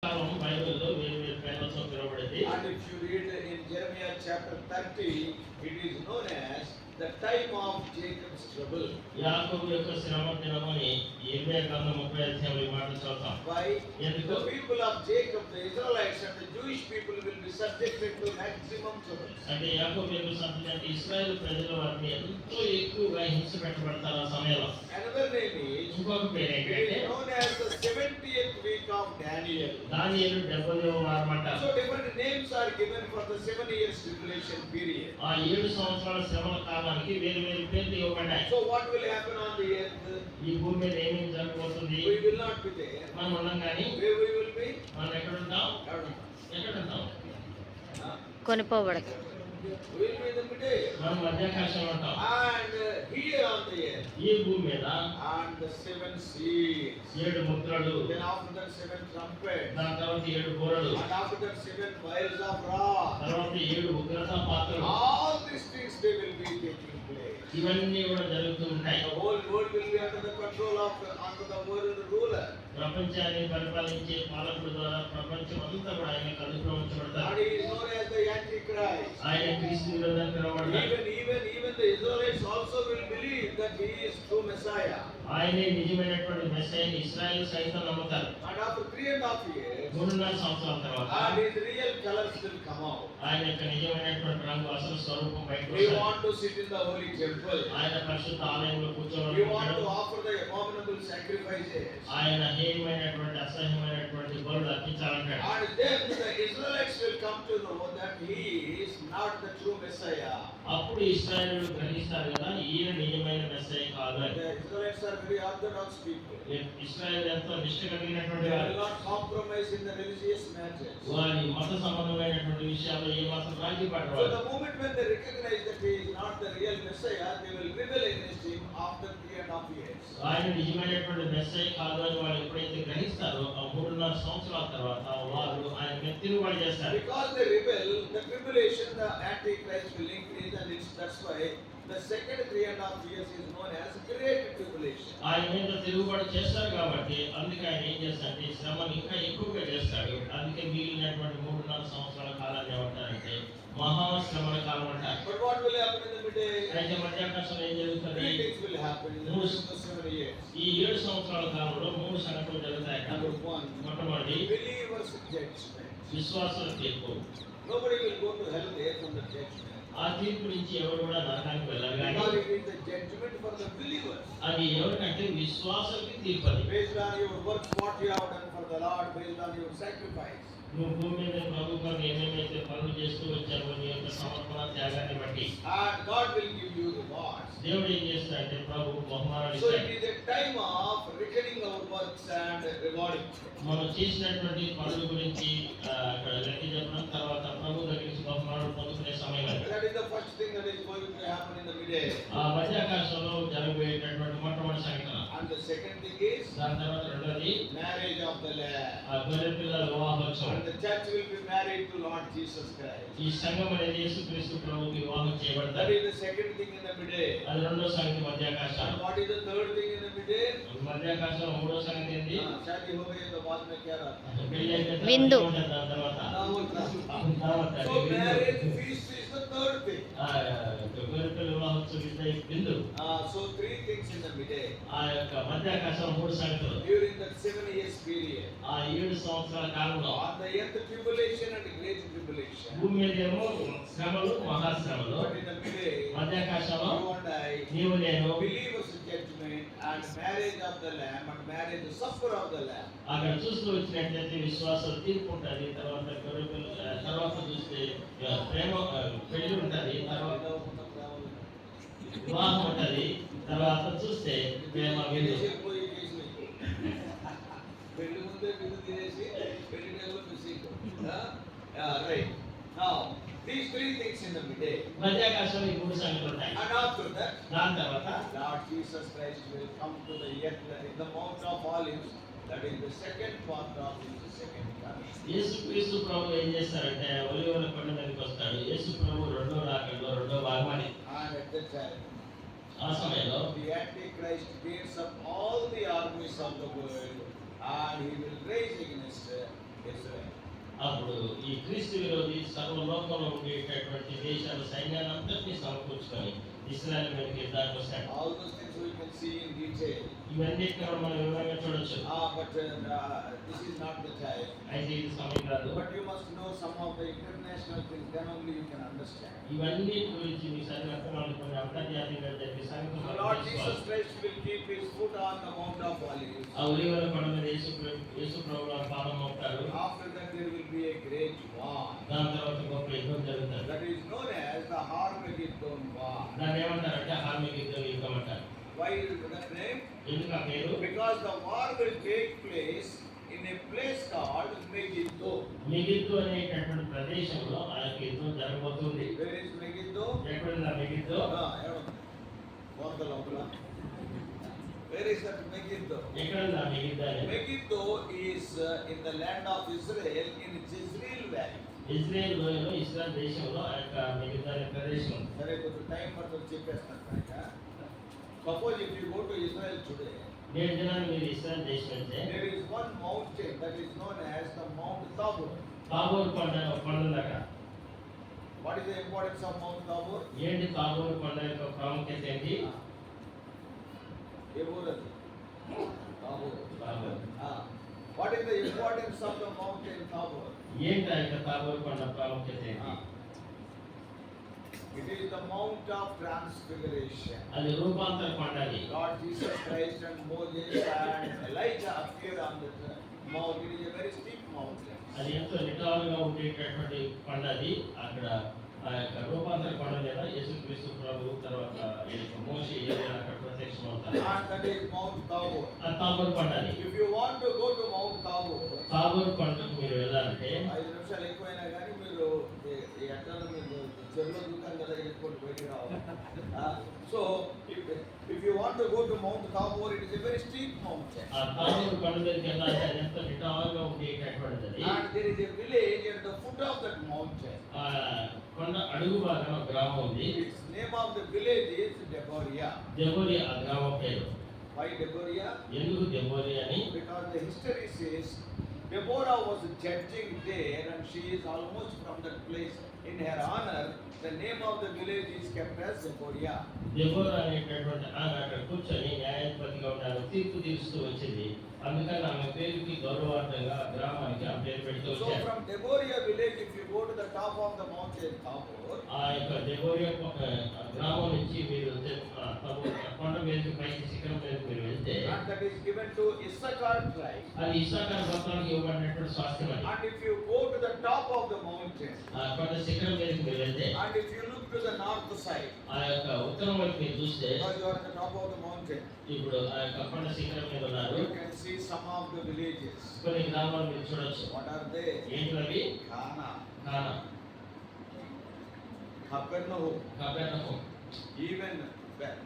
బైబిల్లో వేరు వేరు పేర్లతో పిలువబడింది. And if you read in Jeremiah chapter 30, it is known as the time of Jacob's trouble. యాకోబు యొక్క శ్రమ దినమని ఇర్మియా గ్రంథం 30 అధ్యాయంలో ఈ మాట చదువుతాం. Why? ఎందుకు? The people of Jacob, the Israelites and the Jewish people will be subjected to maximum trouble. అంటే యాకోబు యొక్క సంతతి అంటే ఇశ్రాయేలు ప్రజల వారిని ఎంతో ఎక్కువగా హింస పెట్టబడతారు ఆ సమయంలో. Another name is, ఇంకొక పేరు it ఏంటంటే is known as the 70th week of Daniel. దానియేలు 70వ వారం అంటారు. So different names are given for the 7 years tribulation period. ఆ 7 సంవత్సరాల శ్రమల కాలానికి వేరు వేరు పేర్లు ఇవ్వబడ్డాయి. So what will happen on the earth? ఈ భూమి మీద ఏమేమి జరగబోతుంది? We will not be there. మనం ఉన్నాం కానీ Where we will be? మనం ఎక్కడ ఉంటాం? ఎక్కడ ఉంటాం? కొనిపోబడదు. We will be in the middle. మనం మధ్యాకాశంలో ఉంటాం. And here on the earth, ఈ భూమి మీద and the 7 seals. 7 ముద్రలు, Then after that 7 trumpets. దాని తర్వాత 7 బూరలు, And after that 7 vials of wrath. తర్వాత 7 ఉగ్రత పాత్రలు. All these things they will be taking place. ఇవన్నీ కూడా జరుగుతూ ఉంటాయి. The whole world will be under the control of under the world ruler. ప్రపంచాన్ని పరిపాలించే పాలకుల ద్వారా ప్రపంచం అంతా కూడా ఆయన అదుపులో ఉంచబడతారు. And he is known as the Antichrist. ఆయన క్రీస్తు విరోధాన్ని పిలువబడతారు. Even the Israelites also will believe that he is true Messiah. ఆయనే నిజమైనటువంటి మెస్సీయని ఇశ్రాయేలు సైతం నమ్ముతారు. And after 3.5 years, 3.5 సంవత్సరాల తర్వాత and his real colors will come out. ఆయన యొక్క నిజమైనటువంటి రంగు అసలు స్వరూపం బయటకు We వస్తుంది. want to sit in the holy temple. ఆయన పరిశుద్ధ ఆలయంలో We want కూర్చోవాలనుకుంటాడు. to offer the abominable sacrifices. ఆయన హేయమైనటువంటి అసహ్యమైనటువంటి బలులు అర్పించాలంటాడు. And then the Israelites will come to know that he is not the true Messiah. అప్పుడు ఇశ్రాయేలు గ్రహిస్తారు కదా ఈయన నిజమైన మెస్సయ్య కాదు అని. The Israelites are very orthodox people. ఇశ్రాయేలు ఎంతో నిష్ఠ కలిగినటువంటి They వారు. will not compromise in the religious matters. వారి మత సంబంధమైనటువంటి విషయాల్లో ఏ మాత్రం రాజీ So పడరు. the moment when they recognize that he is not the real Messiah, they will rebel against him after 3.5 years. ఆయన నిజమైనటువంటి మెస్సయ్య కాదు అని వాళ్ళు ఎప్పుడైతే గ్రహిస్తారో ఆ 3.5 సంవత్సరాల తర్వాత వారు ఆయన మీద తిరుగుబాటు చేస్తారు. Because they rebel, the tribulation, the Antichrist will increase, and that's why the second 3.5 years is known as Great Tribulation. ఆయన మీద తిరుగుబాటు చేస్తారు కాబట్టి అందుకే ఆయన ఏం చేస్తారంటే ఈ శ్రమను ఇంకా ఎక్కువగా చేస్తాడు. అందుకే మిగిలినటువంటి 3.5 సంవత్సరాల కాలాన్ని ఏమంటారంటే మహాశ్రమల కాలం అంటారు. But what will happen in the middle? అయితే మధ్యాకాశంలో ఏం జరుగుతుంది? 3 things will happen in the Yes. first 7 years. ఈ 7 సంవత్సరాల కాలంలో 3 సంగతులు జరుగుతాయి. Number 1, మొట్టమొదటి believers' judgment. విశ్వాసుల తీర్పు. Nobody will go to hell there from the judgment. ఆ తీర్పు నుంచి ఎవరు కూడా నరకానికి వెళ్ళరు కానీ Because it is the judgment for the believers. అది ఎవరికంటే విశ్వాసులకి తీర్పు అది. Based on your work, what you have done for the Lord, based on your sacrifice. నువ్వు భూమి మీద ప్రభు కొరకు ఏమేమైతే పనులు చేస్తూ వచ్చావో నీ యొక్క సమర్పణ త్యాగాన్ని బట్టి And God will give you rewards. దేవుడు ఏం చేస్తాడంటే ప్రభు బహుమానాలు So ఇస్తాడు. it is a time of reckoning our works and rewarding. మనం చేసినటువంటి పనుల గురించి అక్కడ లెక్క చెప్పడం తర్వాత ప్రభు దగ్గర నుంచి బహుమానాలు పొందుకునే సమయం అది. That is the first thing that is going to happen in the middle. ఆ మధ్యాకాశంలో జరగబోయేటటువంటి మొట్టమొదటి సంఘటన. And the second thing is దాని తర్వాత రెండోది marriage of the Lamb. ఆ గొర్రె పిల్లల వివాహోత్సవం. And the church will be married to Lord Jesus Christ. ఈ సంఘం అనేది యేసుక్రీస్తు ప్రభువుకి వివాహం That చేయబడతారు. is the second thing in the middle. అది రెండో సంగతి మధ్యాకాశం. And what is the third thing in the middle? మధ్యాకాశంలో మూడో సంగతి ఏంటి? शादी हो गई तो बाद में क्या रहता है? పెళ్లి అయిపోయిన విందు. తర్వాత दावत. So marriage feast is the third thing. గొర్రె పిల్లల వివాహోత్సవం ఇది బిందు. So 3 things in the middle. ఆ యొక్క మధ్యాకాశం 3 సంగతులు. During that 7 years period. ఆ 7 సంవత్సరాల కాలంలో On the earth tribulation and great tribulation. భూమి మీద ఏమో శ్రమలు మహాశ్రమలు. But in the middle, మధ్యాకాశంలో you and I, నీవు నేను believers' judgment and marriage of the Lamb and marriage supper of the Lamb. అక్కడ చూస్తూ వచ్చినట్లయితే విశ్వాసం తీర్పు ఉంటుంది. తర్వాత గొర్రె పిల్ల తర్వాత చూస్తే ప్రేమ పెళ్లి ఉంటుంది. తర్వాత వివాహం ఉంటుంది. తర్వాత చూస్తే ప్రేమ విందు. పెళ్లి ముందే విందు తినేసి పెళ్లి టైంలో missing. Right. Now, these 3 things in the middle. మధ్యాకాశంలో ఈ 3 సంగతులు ఉంటాయి. And after that, దాని తర్వాత Lord Jesus Christ will come to the earth in the Mount of Olives. That is the second part of his second coming. యేసుక్రీస్తు ప్రభు ఏం చేస్తారంటే ఒలివల కొండ మీదకి వస్తాడు. యేసు ప్రభు రెండో రాకడలో రెండో భాగమని. And at that time, ఆ సమయంలో the Antichrist bears up all the armies of the world, and he will raise against ఈ క్రీస్తు విరోధి సర్వలోకంలో ఉండేటటువంటి దేశాల సైన్యాన్ని అంతటినీ సమకూర్చుకొని ఇశ్రాయేలు మీదకి యుద్ధానికి వస్తాడు. All those things we can see in detail. ఇవన్నిటిని కూడా మనం వివరంగా చూడొచ్చు. But this is not the time. అయితే ఇది సమయం కాదు. But you must know some of the international things, then only you can understand. ఇవన్నీ గురించి మీ సరిగ్గా మనం కొన్ని అంతర్జాతీయంగా జరిగే సంగతులు The మనం Lord తెలుసుకోవాలి. Jesus Christ will keep his foot on the Mount of Olives. ఆ ఒలీవల కొండ మీద యేసు ప్రభువు పాదం మోపుతారు. After that there will be a great war. దాని తర్వాత గొప్ప యుద్ధం జరుగుతుంది. That is known as the Armageddon war. దాన్ని ఏమంటారంటే హార్మిగిద్దరు యుద్ధం అంటారు. Why is that name? ఎందుకు ఆ పేరు? Because the war will take place in a place called Megiddo. Megiddo అనేటటువంటి ప్రదేశంలో ఆ యొక్క యుద్ధం జరగబోతుంది. Where is Megiddo? ఎక్కడుంది ఆ Megiddo? Where is that Megiddo? ఎక్కడుంది ఆ మెగిద్దో అనేది? Megiddo is in the land of Israel in Jezreel Valley. Israel లోయలో ఇస్రాయల్ దేశంలో ఆ యొక్క మెగిద్దో అనే ప్రదేశం ఉంది. సరే కొంచెం టైం పడుతుంది చెప్పేస్తాను కనుక. Suppose if you go to Israel today, నేటి దినాన్ని మీరు ఇస్రాయల్ దేశం వెళ్తే there is one mountain that is known as the Mount Tabor. తాబోరు కొండ ఒక కొండ ఉంది అక్కడ. What is the importance of Mount Tabor? ఏంటి తాబోరు కొండ యొక్క ప్రాముఖ్యత ఏంటి? Tabor. Tabor. What is the importance of the mountain Tabor? ఏంటి ఆ యొక్క తాబోరు కొండ ప్రాముఖ్యత ఏంటి? It is the Mount of Transfiguration. అది రూపాంతర కొండ అది. Lord Jesus Christ and Moses and Elijah appeared on that mount. It is a very steep mountain. అది ఎంతో నిటారుగా ఉండేటటువంటి కొండ అది. అక్కడ ఆ యొక్క రూపాంతర కొండ మీద యేసుక్రీస్తు ప్రభువు తర్వాత మోషే ఏలియా అక్కడ ప్రత్యక్షమవుతారు. And that is Mount Tabor. ఆ తాబోరు కొండ అది. If you want to go to Mount Tabor, తాబోరు కొండకు మీరు వెళ్ళాలంటే 5 నిమిషాలు ఎక్కువైనా కానీ మీరు ఈ అడ్డాలు మీరు చెరువులో దూకాలి కదా ఎత్తుకొని బయటికి రావాలి. So if you want to go to Mount Tabor, it is a very steep mountain. ఆ తాబోరు కొండ మీదకి వెళ్ళాలంటే అది ఎంతో నిటారుగా ఉండేటటువంటిది. And there is a village at the foot of that mountain. ఆ కొండ అడుగు భాగం ఒక గ్రామం ఉంది. Its name of the village is Deborah. దెబోరియా ఆ గ్రామం పేరు. Why Deborah? ఎందుకు దెబోరియా అని? Because the history says Deborah was judging there and she is almost from that place. In her honor, the name of the village is kept as Deborah. Deborah అనేటటువంటి ఆమె అక్కడ కూర్చొని న్యాయాధిపతిగా ఉన్నారు, తీర్పు తీరుస్తూ వచ్చింది. అందుకని ఆమె పేరుకి గౌరవార్థంగా గ్రామానికి ఆ పేరు పెడుతూ So వచ్చారు. from Deborah village, if you go to the top of the mountain Tabor, ఆ యొక్క దెబోరియా గ్రామం నుంచి మీరు కొండ మీదకి పైకి శిఖరం మీదకి మీరు వెళ్తే and that is given to Issachar tribe. అది ఇస్సాకారు గోత్రానికి ఇవ్వబడినటువంటి స్వాస్థ్యం అది. And if you go to the top of the mountain, ఆ కొండ శిఖరం మీదకి మీరు వెళ్తే and if you look to the north side, ఆ యొక్క ఉత్తరం వైపు మీరు చూస్తే because you are at the top of the mountain, ఇప్పుడు ఆ యొక్క కొండ శిఖరం మీద ఉన్నారు. you can see some of the villages. కొన్ని గ్రామాలు మీరు చూడొచ్చు. What are they? ఏంటివి? Kana, కానా, Capernaum, కపెర్నహూము, even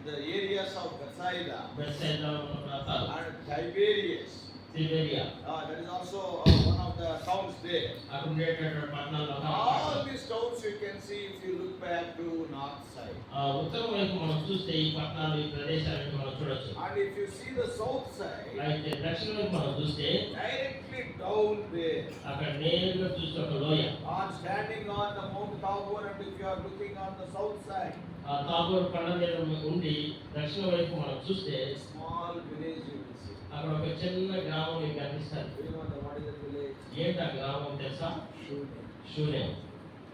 the areas of Bethsaida Bethsaida ఉన్న ప్రాంతాలు, and Tiberias. తిబెరియా, That is also one of the towns there. అక్కడ ఉండేటటువంటి పట్టణాల్లో All these towns you can see if you look back to north side. ఆ ఉత్తరం వైపు మనం చూస్తే ఈ పట్టణాలు ఈ ప్రదేశాలను మనం చూడొచ్చు. And if you see the south side, అయితే దక్షిణ వైపు మనం చూస్తే directly down there, అక్కడ నేరుగా చూస్తే ఒక లోయ. on standing on the Mount Tabor, and if you are looking on the south side, ఆ తాబోరు కొండ మీద ఉండి దక్షిణ వైపు మనం చూస్తే small village you will see. అక్కడ ఒక చిన్న గ్రామం మీకు కనిపిస్తుంది. Do you know what is the village? ఏంటి ఆ గ్రామం తెలుసా? Shunem. షూనేం.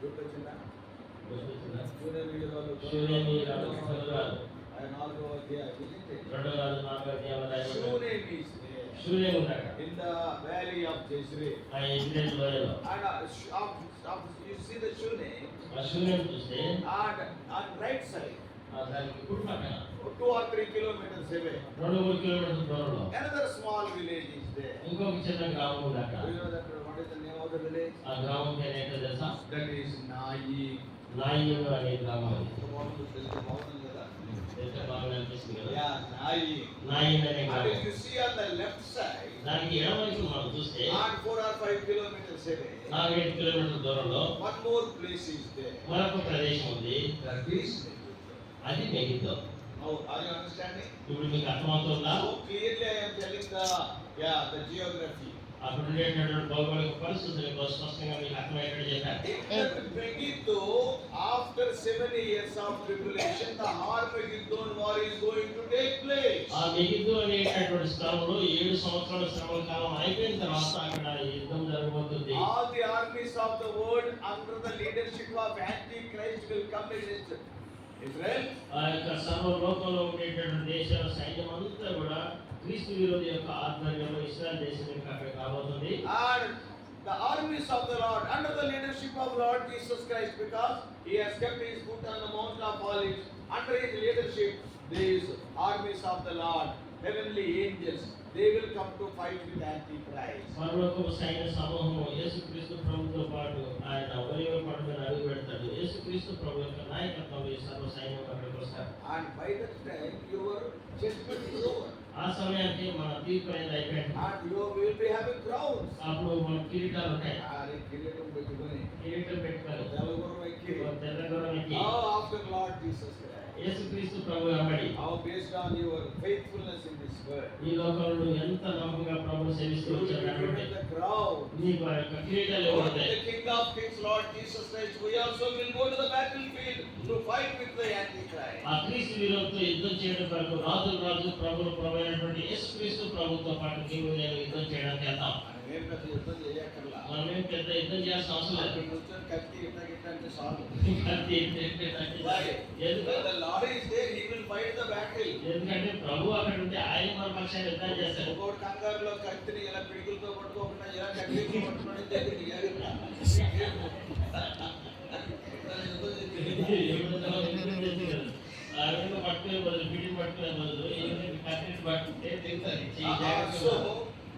గుర్తొచ్చిందా? గుర్తొచ్చిందా? Shunem వీరులు. షూనేమీయులు చదువురాలు. ఆయన 4వ అధ్యాయం, isn't it? 2వ రాజు 4వ అధ్యాయంలో రాయబడింది. Shunem is there. షూనేం ఉంది అక్కడ. In the valley of Jezreel. ఆ ఇజ్రాయేల్ లోయలో. And you see the Shunem, ఆ షూనేం చూస్తే and on right side, దానికి కుడి పక్కన 2 or 3 kilometers away, 2-3 కిలోమీటర్ల దూరంలో another small village is there. ఇంకొక చిన్న గ్రామం ఉంది అక్కడ. Do you know that what is the name of the village? ఆ గ్రామం పేరు ఏంటో తెలుసా? That is Nayi. నాయిను అనే గ్రామం అది. బాగుంది కదా? ఎంత బాగా అనిపిస్తుంది కదా? Yeah, Nayi. నాయిన్ అనే And గ్రామం. if you see on the left side, దానికి ఎడమ వైపు మనం చూస్తే on 4 or 5 kilometers away, 4-7 కిలోమీటర్ల దూరంలో one more place is there. మరొక ప్రదేశం ఉంది. That is Megiddo. అది Megiddo. Now, are you understanding? ఇప్పుడు మీకు అర్థమవుతుందా? So clearly I am telling the geography. అక్కడ ఉండేటటువంటి భౌగోళిక పరిస్థితులకు స్పష్టంగా మీకు అర్థమయ్యేటట్టు చెప్పారు. In Megiddo, after 7 years of tribulation, the Armageddon war is going to take place. ఆ మెగిద్దో అనేటటువంటి స్థలంలో 7 సంవత్సరాల శ్రమల కాలం అయిపోయిన తర్వాత అక్కడ యుద్ధం జరగబోతుంది. All the armies of the world under the leadership of Antichrist will come against Israel. ఆ యొక్క సర్వలోకంలో ఉండేటటువంటి దేశాల సైన్యం అంతా కూడా క్రీస్తు విరోధి యొక్క ఆధ్వర్యంలో ఇశ్రాయేల్ దేశం యొక్క అక్కడికి రాబోతుంది. And the armies of the Lord under the leadership of Lord Jesus Christ, because he has kept his foot on the Mount of Olives, under his leadership these armies of the Lord, heavenly angels, they will come to fight with Antichrist. పరలోకపు సైన్య సమూహము యేసుక్రీస్తు ప్రభుతో పాటు ఆయన ఒలివ కొండ మీద అడుగు పెడతాడు. యేసుక్రీస్తు ప్రభు యొక్క నాయకత్వంలో ఈ సర్వ సైన్యం అక్కడికి వస్తారు. And by that time your judgment is over. ఆ సమయానికి మన తీర్పు అనేది అయిపోయింది. And you will be having crowns. అప్పుడు మన కిరీటాలు ఉంటాయి. అరే కిరీటం పెట్టుకొని కిరీటం పెట్టుకొని తెల్లగుర్రం ఎక్కి తెల్లగొర్రం ఎక్కి after Lord Jesus Christ. యేసుక్రీస్తు ప్రభు వెంబడి How based on your faithfulness in this world. ఈ లోకంలో ఎంత నమ్మకంగా ప్రభువు సేవిస్తూ You will be వచ్చాడు. given the crown. నీకు ఆ యొక్క కిరీటాలు Lord, ఇవ్వబడతాయి. the King of Kings, Lord Jesus Christ, we also will go to the battlefield to fight with the Antichrist. ఆ క్రీస్తు విరోధంతో యుద్ధం చేయడం కొరకు రాజు ప్రభువులు ప్రభు అయినటువంటి యేసుక్రీస్తు ప్రభుతో పాటు నీవు నేను యుద్ధం చేయడానికి వెళ్తాం. మనమేం పెద్ద యుద్ధం చేయక్కర్లా. మనమేం పెద్ద యుద్ధం చేయాల్సిన అవసరం లేదు. అక్కడ కూర్చొని కత్తి ఇట్ట గిట్ట అంటే చాలు. కత్తి ఎత్తి Why? ఎందుకు? When the Lord is there, he will fight the battle. ఎందుకంటే ప్రభు అక్కడ ఉంటే ఆయన మన పక్షాన్ని యుద్ధం చేస్తాడు. ఒక్కొక్క కంగారులో కత్తిని ఇలా పిడికిలతో పట్టుకోకుండా ఇలా కత్తితో పట్టుకొని దగ్గరికి ఆయన పట్టుకునే బదులు పిడిని పట్టుకునే బదులు కత్తిని పట్టుకుంటే దిగుతుంది. So,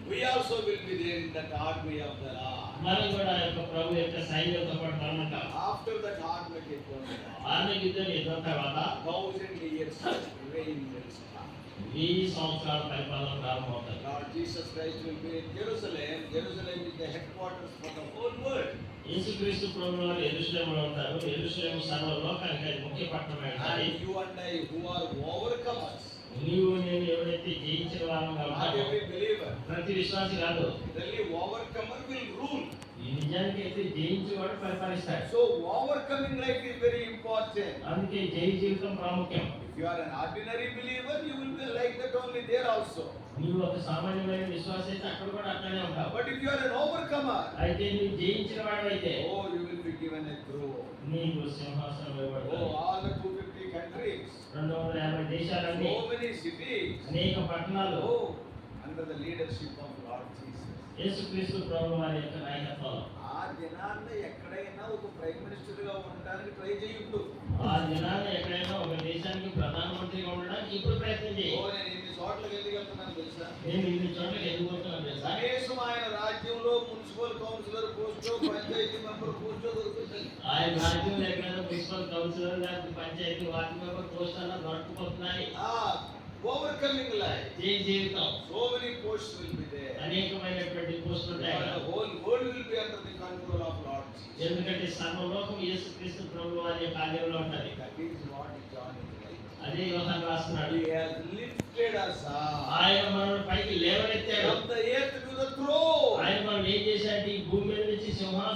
we also will be there in that army of the Lord. మనం కూడా ఆ యొక్క ప్రభు యొక్క సైన్యంతో పాటు మనం ఉంటాం. After that Armageddon, యుద్ధం యుద్ధం తర్వాత 1000 years reign will start. 1000 సంవత్సరాల పరిపాలన ప్రారంభమవుతుంది. Lord Jesus Christ will be in Jerusalem. Jerusalem is the headquarters for the whole world. యేసుక్రీస్తు ప్రభువు వారు యెరూషలేములో ఉంటారు. యెరూషలేము సర్వ లోకానికి అది ముఖ్య పట్టణమై ఉంటుంది. And you and I who are overcomers, నీవు నేను ఎవరైతే జయించిన వారంగా not ఉంటామో every believer, ప్రతి విశ్వాసి కాదు, really overcomer will rule. ఈ నిజానికి అయితే జయించేవాడు పరిపాలిస్తాడు. So overcoming life is very important. అందుకే జయ జీవితం ప్రాముఖ్యం. If you are an ordinary believer, you will be like that only there also. నీవు ఒక సామాన్యమైన విశ్వాసి అయితే అక్కడ కూడా అట్లనే ఉంటావు. But if you are an overcomer, అయితే నీవు జయించిన వాడైతే oh, you will be given a throne. నీకు సింహాసనం ఇవ్వబడుతుంది. Oh, all the 250 countries, 250 దేశాలన్నీ, so many cities, అనేక పట్టణాలు oh, under the leadership of Lord Jesus. యేసుక్రీస్తు ప్రభువు వారి యొక్క నాయకత్వంలో. ఆ దినాన్న ఎక్కడైనా ఒక ప్రైమ్ మినిస్టర్ గా ఉండడానికి ట్రై చేయొద్దు. ఆ దినాన్ని ఎక్కడైనా ఒక దేశానికి ప్రధానమంత్రిగా ఉండడానికి ఇప్పుడు ప్రయత్నం ఓ, చేయి. నేను ఇన్ని చోట్లకి వెళ్ళగలుగుతున్నాను తెలుసా? నేను ఇన్ని చోట్లకి ఎందుకు పోతున్నాను తెలుసా? కనీసం ఆయన రాజ్యంలో municipal councillor post, panchayat member post దొరుకుతుంది. ఆయన రాజ్యంలో ఎక్కడైనా మున్సిపల్ కౌన్సిలర్ లేకపోతే పంచాయతీ వార్డు మెంబర్ పోస్ట్ అన్న దొరకపోతున్నాయి. Overcoming life. జయ జీవితం So many posts will be there. అనేకమైనటువంటి పోస్టులు ఉంటాయి And కదా. the whole world will be under the control of Lord Jesus. ఎందుకంటే సర్వలోకం యేసుక్రీస్తు ప్రభువు వారి కార్యంలో ఉంటది. That is what John is writing. అదే యోహాను రాస్తున్నాడు. He has lifted us up ఆయన మనల్ని పైకి లేవనెత్తాడు. from the earth to the throne. ఆయన మనం ఏం చేశాడు?